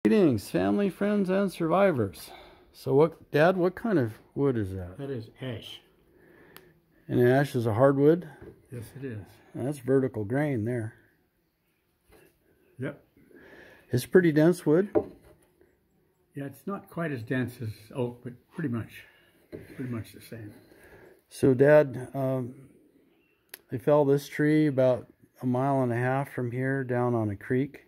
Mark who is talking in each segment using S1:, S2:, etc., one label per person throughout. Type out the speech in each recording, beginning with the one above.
S1: Greetings, family, friends, and survivors. So Dad, what kind of wood is that?
S2: That is ash.
S1: And ash is a hardwood?
S2: Yes, it is.
S1: That's vertical grain there.
S2: Yep.
S1: It's pretty dense wood.
S2: Yeah, it's not quite as dense as oak, but pretty much the same.
S1: So Dad, they fell this tree about 1.5 miles from here down on a creek.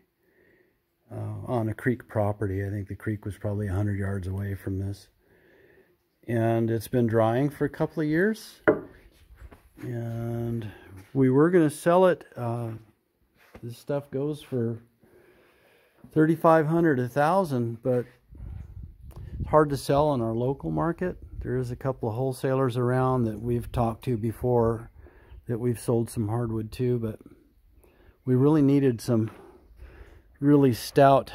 S1: On a creek property. I think the creek was probably 100 yards away from this. And it's been drying for a couple of years. And we were going to sell it. This stuff goes for $3,500 to $1,000, but it's hard to sell in our local market. There is a couple of wholesalers around that we've talked to before that we've sold some hardwood to, but we really needed some really stout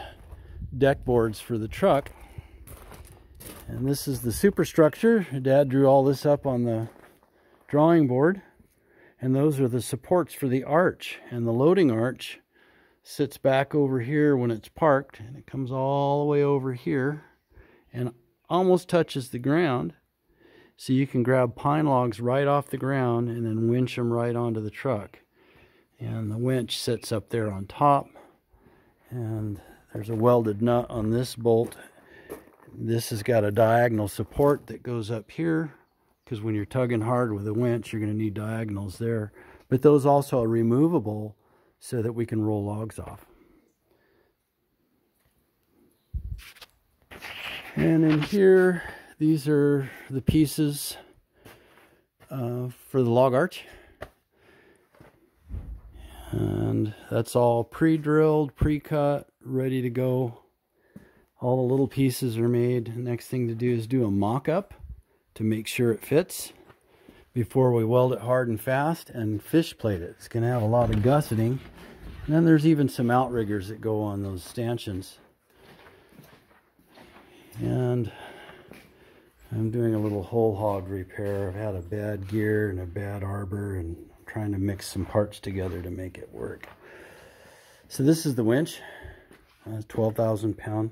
S1: deck boards for the truck. And this is the superstructure. Dad drew all this up on the drawing board, and those are the supports for the arch. And the loading arch sits back over here when it's parked, and it comes all the way over here and almost touches the ground, so you can grab pine logs right off the ground and then winch them right onto the truck. And the winch sits up there on top. And there's a welded nut on this bolt. This has got a diagonal support that goes up here, because when you're tugging hard with a winch, you're going to need diagonals there. But those also are removable so that we can roll logs off. And in here, these are the pieces for the log arch. And that's all pre-drilled, pre-cut, ready to go. All the little pieces are made. Next thing to do is do a mock-up to make sure it fits before we weld it hard and fast and fish plate it. It's going to have a lot of gusseting. And then there's even some outriggers that go on those stanchions. And I'm doing a little whole hog repair. I've had a bad gear and a bad arbor, and trying to mix some parts together to make it work. So this is the winch, 12,000 pound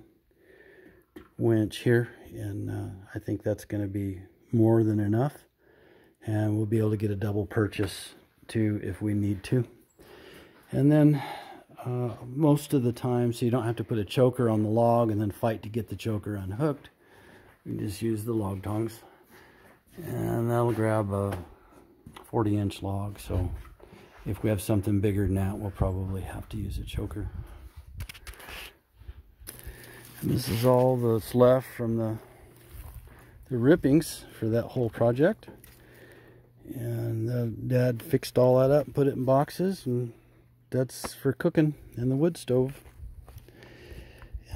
S1: winch here, and I think that's going to be more than enough, and we'll be able to get a double purchase too if we need to. And then most of the time, so you don't have to put a choker on the log and then fight to get the choker unhooked, we just use the log tongs, and that'll grab a 40-inch log. So if we have something bigger than that, we'll probably have to use a choker. And this is all that's left from the rippings for that whole project. And Dad fixed all that up and put it in boxes, and that's for cooking in the wood stove.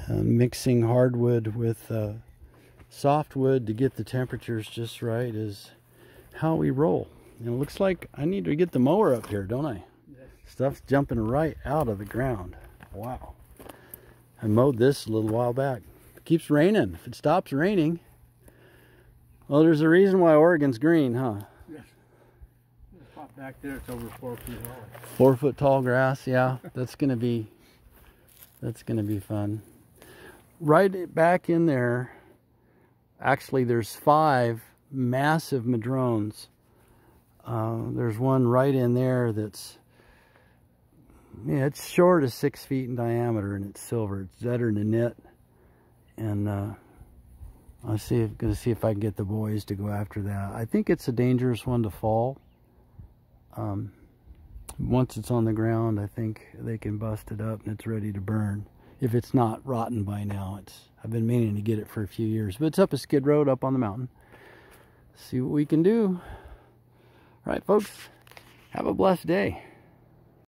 S1: Mixing hardwood with softwood to get the temperatures just right is how we roll. And it looks like I need to get the mower up here, don't I? Yes. Stuff's jumping right out of the ground. Wow. I mowed this a little while back. It keeps raining. If it stops raining, well, there's a reason why Oregon's green, huh?
S2: Yes. Just pop back there, it's over 4 feet tall.
S1: 4 foot tall grass, yeah. That's gonna be fun. Right back in there, actually there's 5 massive madrones. There's one right in there that's, yeah, it's short of 6 feet in diameter, and it's silver. It's better than knit. And I'm gonna see if I can get the boys to go after that. I think it's a dangerous one to fall. Once it's on the ground, I think they can bust it up and it's ready to burn. If it's not rotten by now. I've been meaning to get it for a few years, but it's up a skid road up on the mountain. See what we can do. All right, folks, have a blessed day.